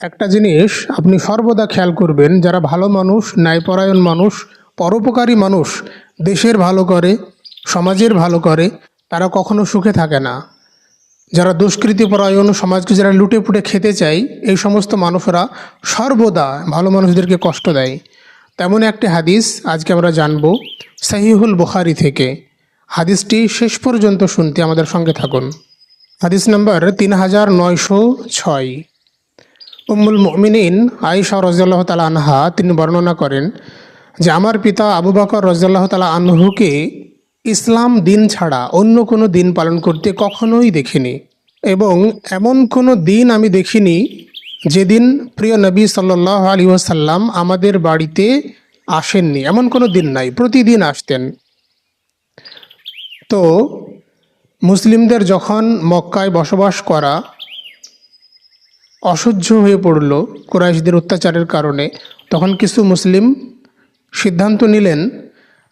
একটা জিনিস আপনি সর্বদা খেয়াল করবেন, যারা ভালো মানুষ, ন্যায়পরায়ণ মানুষ, পরোপকারী মানুষ, দেশের ভালো করে, সমাজের ভালো করে, তারা কখনো সুখে থাকে না। যারা দুষ্কৃতিপরায়ণ, সমাজকে যারা লুটে পুটে খেতে চায়, এই সমস্ত মানুষরা সর্বদা ভালো মানুষদেরকে কষ্ট দেয়। তেমন একটি হাদিস আজকে আমরা জানব সহিহুল বুখারী থেকে। হাদিসটি শেষ পর্যন্ত শুনতে আমাদের সঙ্গে থাকুন। হাদিস নম্বর 3906। উম্মুল মুমিনিন আয়েশা রাদিয়াল্লাহু তাআলা আনহা তিনি বর্ণনা করেন যে আমার পিতা আবু বকর রাদিয়াল্লাহু তাআলা আনহুকে ইসলাম দিন ছাড়া অন্য কোনো দিন পালন করতে কখনোই দেখিনি, এবং এমন কোনো দিন আমি দেখিনি যেদিন প্রিয় নবী সাল্লাল্লাহু আলাইহি ওয়াসাল্লাম আমাদের বাড়িতে আসেননি। এমন কোনো দিন নাই, প্রতিদিন আসতেন। তো মুসলিমদের যখন মক্কায় বসবাস করা অসহ্য হয়ে পড়ল কুরাইশদের অত্যাচারের কারণে, তখন কিছু মুসলিম সিদ্ধান্ত নিলেন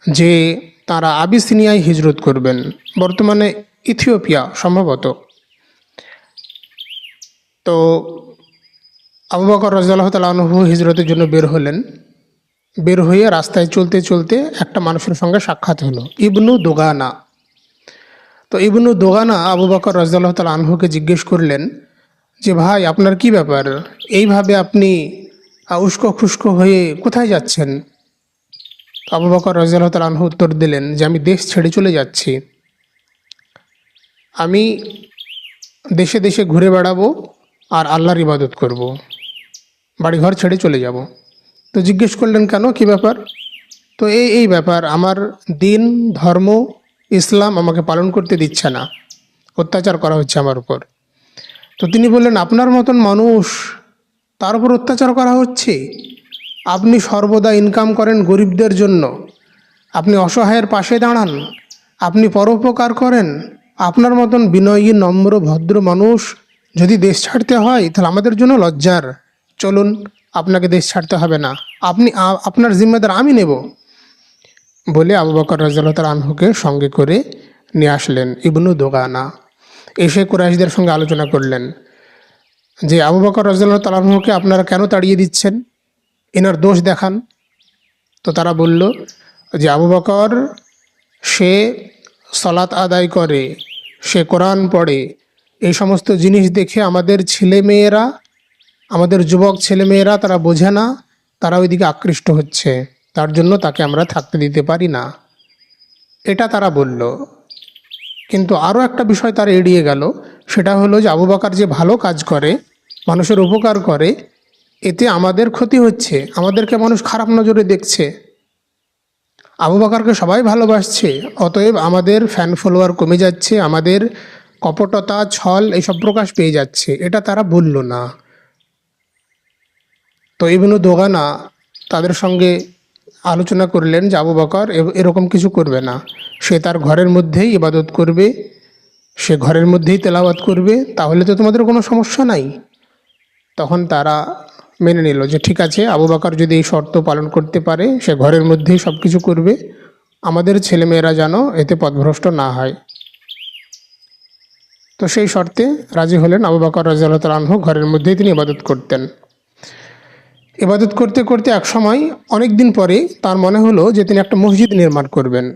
যে তারা আবিসিনিয়ায় হিজরত করবেন, বর্তমানে ইথিওপিয়া সম্ভবত। তো আবু বকর রাদিয়াল্লাহু তাআলা আনহু হিজরতের জন্য বের হলেন। বের হয়ে রাস্তায় চলতে চলতে একটা মানুষের সঙ্গে সাক্ষাৎ হলো, ইবনু দোগানা। তো ইবনু দোগানা আবু বকর রাদিয়াল্লাহু তাআলা আনহুকে জিজ্ঞেস করলেন যে ভাই, আপনার কি ব্যাপার, এইভাবে আপনি উস্কো খুস্কো হয়ে কোথায় যাচ্ছেন? আবু বকর রাদিয়াল্লাহু তাআলা আনহু উত্তর দিলেন যে আমি দেশ ছেড়ে চলে যাচ্ছি, আমি দেশে দেশে ঘুরে বেড়াবো আর আল্লাহর ইবাদত করব, বাড়িঘর ছেড়ে চলে যাব। তো জিজ্ঞেস করলেন কেন, কি ব্যাপার? তো এই ব্যাপার, আমার দিন ধর্ম ইসলাম আমাকে পালন করতে দিচ্ছে না, অত্যাচার করা হচ্ছে আমার উপর। তো তিনি বললেন, আপনার মতন মানুষ, তার উপর অত্যাচার করা হচ্ছে? আপনি সর্বদা ইনকাম করেন গরিবদের জন্য, আপনি অসহায়ের পাশে দাঁড়ান, আপনি পরোপকার করেন। আপনার মতন বিনয়ী নম্র ভদ্র মানুষ যদি দেশ ছাড়তে হয়, তাহলে আমাদের জন্য লজ্জার। চলুন, আপনাকে দেশ ছাড়তে হবে না, আপনার জিম্মেদার আমি নেব। বলে আবু বকর রাদিয়াল্লাহু তাআলা আনহুকে সঙ্গে করে নিয়ে আসলেন ইবনু দোগানা। এসে কুরাইশদের সঙ্গে আলোচনা করলেন যে আবু বকর রাদিয়াল্লাহু তাআলা আনহুকে আপনারা কেন তাড়িয়ে দিচ্ছেন, এনার দোষ দেখান। তো তারা বলল যে আবু বকর সে সালাত আদায় করে, সে কোরআন পড়ে, এই সমস্ত জিনিস দেখে আমাদের ছেলেমেয়েরা, আমাদের যুবক ছেলেমেয়েরা তারা বোঝে না, তারা ওইদিকে আকৃষ্ট হচ্ছে, তার জন্য তাকে আমরা থাকতে দিতে পারি না, এটা তারা বলল। কিন্তু আরও একটা বিষয় তারা এড়িয়ে গেল, সেটা হলো যে আবু বকর যে ভালো কাজ করে, মানুষের উপকার করে, এতে আমাদের ক্ষতি হচ্ছে, আমাদেরকে মানুষ খারাপ নজরে দেখছে। আবু বকরকে সবাই ভালোবাসছে, অতএব আমাদের ফ্যান ফলোয়ার কমে যাচ্ছে, আমাদের কপটতা ছল এইসব প্রকাশ পেয়ে যাচ্ছে, এটা তারা বলল না। তো ইবনু দোগানা তাদের সঙ্গে আলোচনা করলেন যে আবু বকর এরকম কিছু করবে না, সে তার ঘরের মধ্যেই ইবাদত করবে, সে ঘরের মধ্যেই তেলাওয়াত করবে, তাহলে তো তোমাদের কোনো সমস্যা নাই। তখন তারা মেনে নিল যে ঠিক আছে, আবু বকর যদি এই শর্ত পালন করতে পারে, সে ঘরের মধ্যেই সব কিছু করবে, আমাদের ছেলেমেয়েরা যেন এতে পথভ্রষ্ট না হয়। তো সেই শর্তে রাজি হলেন। আবু বকর রাদিয়াল্লাহু তাআলা আনহু ঘরের মধ্যেই তিনি ইবাদত করতেন। ইবাদত করতে করতে এক সময় অনেক দিন পরে তার মনে হলো যে তিনি একটা মসজিদ নির্মাণ করবেন।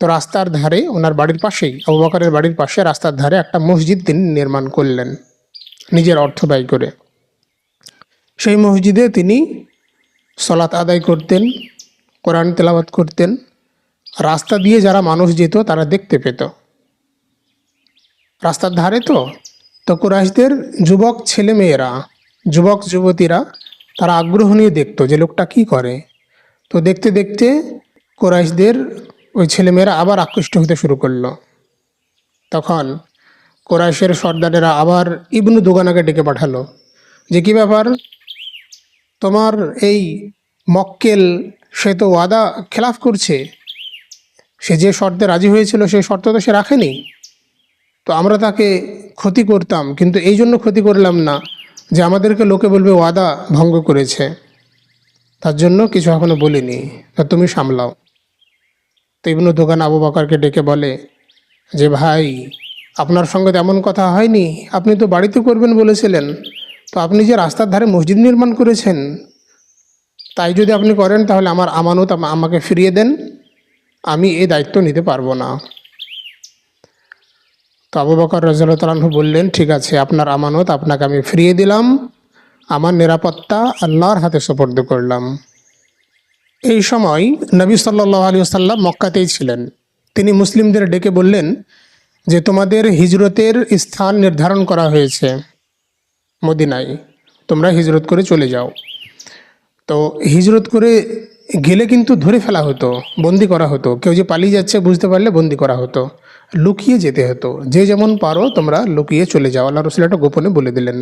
তো রাস্তার ধারে, ওনার বাড়ির পাশেই, আবু বকরের বাড়ির পাশে রাস্তার ধারে একটা মসজিদ তিনি নির্মাণ করলেন নিজের অর্থ ব্যয় করে। সেই মসজিদে তিনি সালাত আদায় করতেন, কোরআন তেলাওয়াত করতেন। রাস্তা দিয়ে যারা মানুষ যেত তারা দেখতে পেত, রাস্তার ধারে তো কুরাইশদের যুবক ছেলেমেয়েরা, যুবক যুবতীরা তারা আগ্রহ নিয়ে দেখতো যে লোকটা কি করে। তো দেখতে দেখতে কুরাইশদের ওই ছেলেমেয়েরা আবার আকৃষ্ট হতে শুরু করলো। তখন কুরাইশের সর্দারেরা আবার ইবনু দোগানাকে ডেকে পাঠালো যে কি ব্যাপার, তোমার এই মক্কেল সে তো ওয়াদা খেলাফ করছে, সে যে শর্তে রাজি হয়েছিল সেই শর্ত তো সে রাখেনি। তো আমরা তাকে ক্ষতি করতাম, কিন্তু এই জন্য ক্ষতি করলাম না যে আমাদেরকে লোকে বলবে ওয়াদা ভঙ্গ করেছে, তার জন্য কিছু এখনো বলিনি, তা তুমি সামলাও। তো ইবনু দোগানা আবু বকরকে ডেকে বলে যে ভাই, আপনার সঙ্গে তেমন কথা হয়নি, আপনি তো বাড়িতে করবেন বলেছিলেন, তো আপনি যে রাস্তার ধারে মসজিদ নির্মাণ করেছেন, তাই যদি আপনি করেন তাহলে আমার আমানত আমাকে ফিরিয়ে দেন, আমি এই দায়িত্ব নিতে পারবো না। তো আবু বকর রাদিয়াল্লাহু তাআলা আনহু বললেন, ঠিক আছে, আপনার আমানত আপনাকে আমি ফিরিয়ে দিলাম, আমার নিরাপত্তা আল্লাহর হাতে সুপর্দ করলাম। এই সময় নবী সাল্লাল্লাহু আলাইহি ওয়াসাল্লাম মক্কাতেই ছিলেন। তিনি মুসলিমদের ডেকে বললেন যে তোমাদের হিজরতের স্থান নির্ধারণ করা হয়েছে মদিনায়, তোমরা হিজরত করে চলে যাও। তো হিজরত করে গেলে কিন্তু ধরে ফেলা হতো, বন্দি করা হতো। কেউ যে পালিয়ে যাচ্ছে বুঝতে পারলে বন্দি করা হতো, লুকিয়ে যেতে হতো। যে যেমন পারো তোমরা লুকিয়ে চলে যাও, আল্লাহ রাসূল এটা গোপনে বলে দিলেন।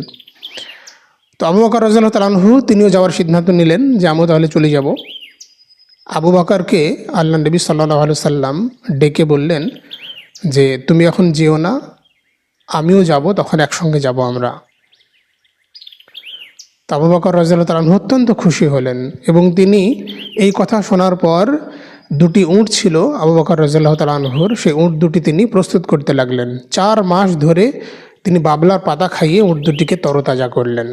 তো আবু বকর রাদিয়াল্লাহু তাআলা আনহু তিনিও যাওয়ার সিদ্ধান্ত নিলেন যে আমিও তাহলে চলে যাব। আবু বকরকে আল্লাহ নবী সাল্লাল্লাহু আলাইহি সাল্লাম ডেকে বললেন যে তুমি এখন যেও না, আমিও যাব, তখন একসঙ্গে যাব আমরা। তো আবু বকর রাদিয়াল্লাহু তাআলা আনহু অত্যন্ত খুশি হলেন এবং তিনি এই কথা শোনার পর দুটি উট ছিল আবু বকর রাদিয়াল্লাহু তাআলা আনহুর, সেই উট দুটি তিনি প্রস্তুত করতে লাগলেন। 4 মাস ধরে তিনি বাবলার পাতা খাইয়ে উট দুটিকে তরতাজা করলেন।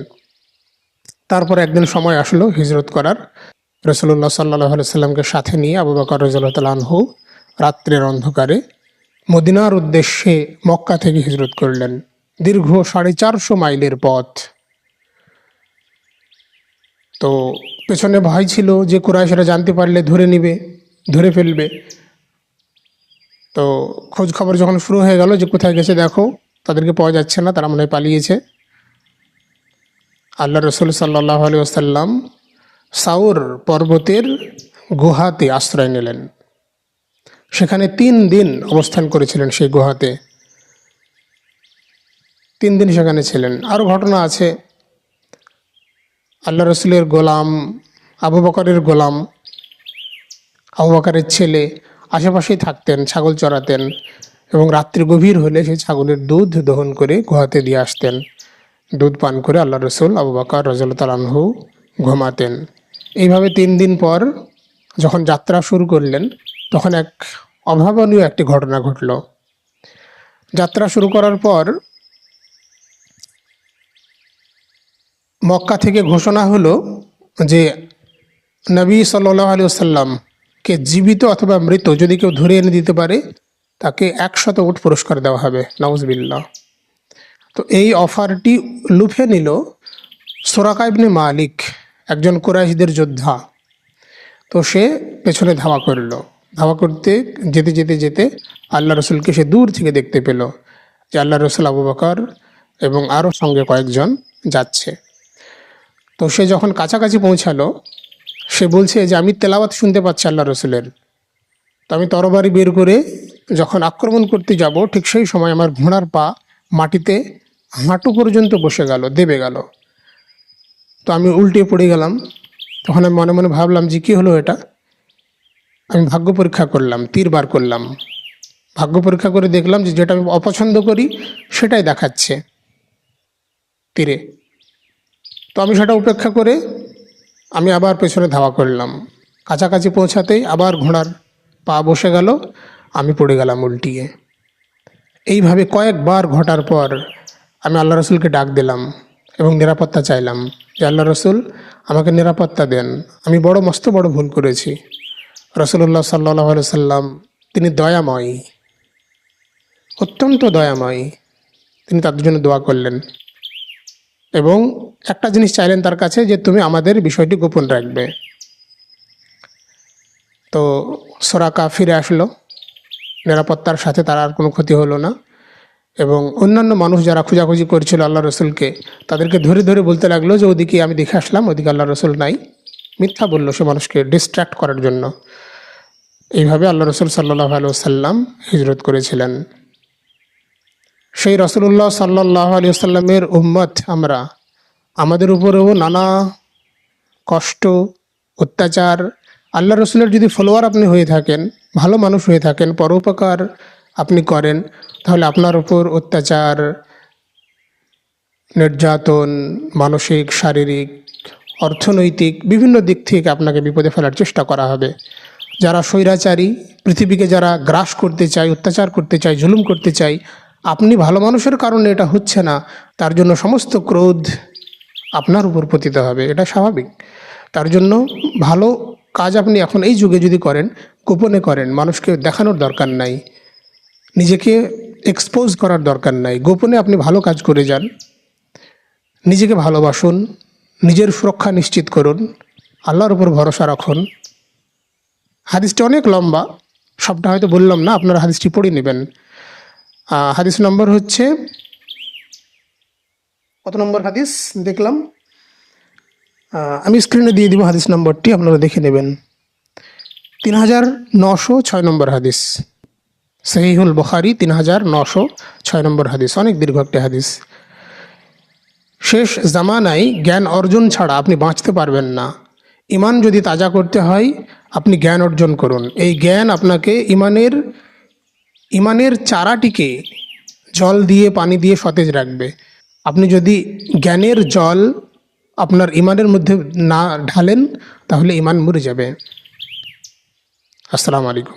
তারপর একদিন সময় আসলো হিজরত করার। রাসূলুল্লাহ সাল্লাল্লাহু আলাইহি সাল্লামকে সাথে নিয়ে আবু বকর রাদিয়াল্লাহু তাআলা আনহু রাত্রের অন্ধকারে মদিনার উদ্দেশ্যে মক্কা থেকে হিজরত করলেন। দীর্ঘ 450 মাইলের পথ। তো পেছনে ভয় ছিল যে কুরাইশরা জানতে পারলে ধরে ফেলবে। তো খোঁজ খবর যখন শুরু হয়ে গেল যে কোথায় গেছে দেখো, তাদেরকে পাওয়া যাচ্ছে না, তারা মনে হয় পালিয়েছে। আল্লাহ রসুল সাল্লাল্লাহু আলাইহি ওয়াসাল্লাম সাউর পর্বতের গুহাতে আশ্রয় নিলেন। সেখানে 3 দিন অবস্থান করেছিলেন। সেই গুহাতে 3 দিন সেখানে ছিলেন। আরও ঘটনা আছে। আল্লাহ রসুলের গোলাম, আবু বকরের গোলাম, আবু বকরের ছেলে আশেপাশেই থাকতেন, ছাগল চড়াতেন এবং রাত্রি গভীর হলে সেই ছাগলের দুধ দহন করে গুহাতে দিয়ে আসতেন। দুধ পান করে আল্লাহ রসুল আবু বকর রাদিয়াল্লাহু তাআলা আনহু ঘুমাতেন। এইভাবে 3 দিন পর যখন যাত্রা শুরু করলেন, তখন এক অভাবনীয় একটি ঘটনা ঘটল। যাত্রা শুরু করার পর মক্কা থেকে ঘোষণা হলো যে নবী সাল্লাল্লাহু আলাইহি ওয়াসাল্লামকে জীবিত অথবা মৃত যদি কেউ ধরে এনে দিতে পারে তাকে 100 উট পুরস্কার দেওয়া হবে। নাউজুবিল্লাহ। তো এই অফারটি লুফে নিল সুরাকা ইবনে মালিক, একজন কুরাইশদের যোদ্ধা। তো সে পেছনে ধাওয়া করতে যেতে আল্লাহ রসুলকে সে দূর থেকে দেখতে পেল যে আল্লাহ রসুল, আবু বকর এবং আরও সঙ্গে কয়েকজন যাচ্ছে। তো সে যখন কাছাকাছি পৌঁছালো, সে বলছে যে আমি তেলাওয়াত শুনতে পাচ্ছি আল্লাহ রসুলের। তো আমি তরবারি বের করে যখন আক্রমণ করতে যাব, ঠিক সেই সময় আমার ঘোড়ার পা মাটিতে হাঁটু পর্যন্ত বসে গেল, দেবে গেল। তো আমি উল্টে পড়ে গেলাম। তখন আমি মনে মনে ভাবলাম যে কী হলো এটা। আমি ভাগ্য পরীক্ষা করলাম, তীর বার করলাম। ভাগ্য পরীক্ষা করে দেখলাম যে যেটা আমি অপছন্দ করি সেটাই দেখাচ্ছে তীরে। তো আমি সেটা উপেক্ষা করে আমি আবার পেছনে ধাওয়া করলাম। কাছাকাছি পৌঁছাতেই আবার ঘোড়ার পা বসে গেল, আমি পড়ে গেলাম উল্টিয়ে। এইভাবে কয়েকবার ঘটার পর আমি আল্লাহ রসুলকে ডাক দিলাম এবং নিরাপত্তা চাইলাম যে আল্লাহ রসুল আমাকে নিরাপত্তা দেন, আমি মস্ত বড় ভুল করেছি। রাসূলুল্লাহ সাল্লাল্লাহু আলাইহি সাল্লাম তিনি দয়াময়, অত্যন্ত দয়াময়। তিনি তাদের জন্য দোয়া করলেন এবং একটা জিনিস চাইলেন তার কাছে যে তুমি আমাদের বিষয়টি গোপন রাখবে। তো সুরাকা ফিরে আসলো নিরাপত্তার সাথে, তার আর কোনো ক্ষতি হলো না। এবং অন্যান্য মানুষ যারা খোঁজাখুঁজি করছিল আল্লাহ রসুলকে, তাদেরকে ধরে ধরে বলতে লাগলো যে ওদিকে আমি দেখে আসলাম, ওদিকে আল্লাহ রসুল নাই। মিথ্যা বললো সে মানুষকে ডিস্ট্র্যাক্ট করার জন্য। এইভাবে আল্লাহ রসুল সাল্লাল্লাহু আলাইহি ওয়াসাল্লাম হিজরত করেছিলেন। সেই রাসূলুল্লাহ সাল্লাল্লাহু আলাইহি ওয়াসাল্লামের উম্মত আমরা, আমাদের উপরেও নানা কষ্ট, অত্যাচার, আল্লাহ রসুলের যদি ফলোয়ার আপনি হয়ে থাকেন, ভালো মানুষ হয়ে থাকেন, পরোপকার আপনি করেন, তাহলে আপনার উপর অত্যাচার, নির্যাতন, মানসিক, শারীরিক, অর্থনৈতিক বিভিন্ন দিক থেকে আপনাকে বিপদে ফেলার চেষ্টা করা হবে। যারা স্বৈরাচারী, পৃথিবীকে যারা গ্রাস করতে চায়, অত্যাচার করতে চায়, জুলুম করতে চায়, আপনি ভালো মানুষের কারণে এটা হচ্ছে না, তার জন্য সমস্ত ক্রোধ, আপনার উপর পতিত হবে, এটা স্বাভাবিক। তার জন্য ভালো কাজ আপনি এখন এই যুগে যদি করেন, গোপনে করেন, মানুষকে দেখানোর দরকার নাই, নিজেকে এক্সপোজ করার দরকার নাই, গোপনে আপনি ভালো কাজ করে যান, নিজেকে ভালোবাসুন, নিজের সুরক্ষা নিশ্চিত করুন, আল্লাহর উপর ভরসা রাখুন। হাদিসটি অনেক লম্বা, সবটা হয়তো বললাম না, আপনারা হাদিসটি পড়ে নেবেন। হাদিস নম্বর হচ্ছে, কত নম্বর হাদিস দেখলাম, আমি স্ক্রিনে দিয়ে দিব হাদিস নম্বরটি, আপনারা দেখে নেবেন। 3906 নম্বর হাদিস, সহিহুল বুখারী 3906 নম্বর হাদিস, অনেক দীর্ঘ একটি হাদিস। শেষ জামানায় জ্ঞান অর্জন ছাড়া আপনি বাঁচতে পারবেন না। ইমান যদি তাজা করতে হয়, আপনি জ্ঞান অর্জন করুন। এই জ্ঞান আপনাকে ইমানের চারাটিকে জল দিয়ে, পানি দিয়ে সতেজ রাখবে। আপনি যদি জ্ঞানের জল আপনার ইমানের মধ্যে না ঢালেন, তাহলে ইমান মরে যাবে। আসসালামু আলাইকুম।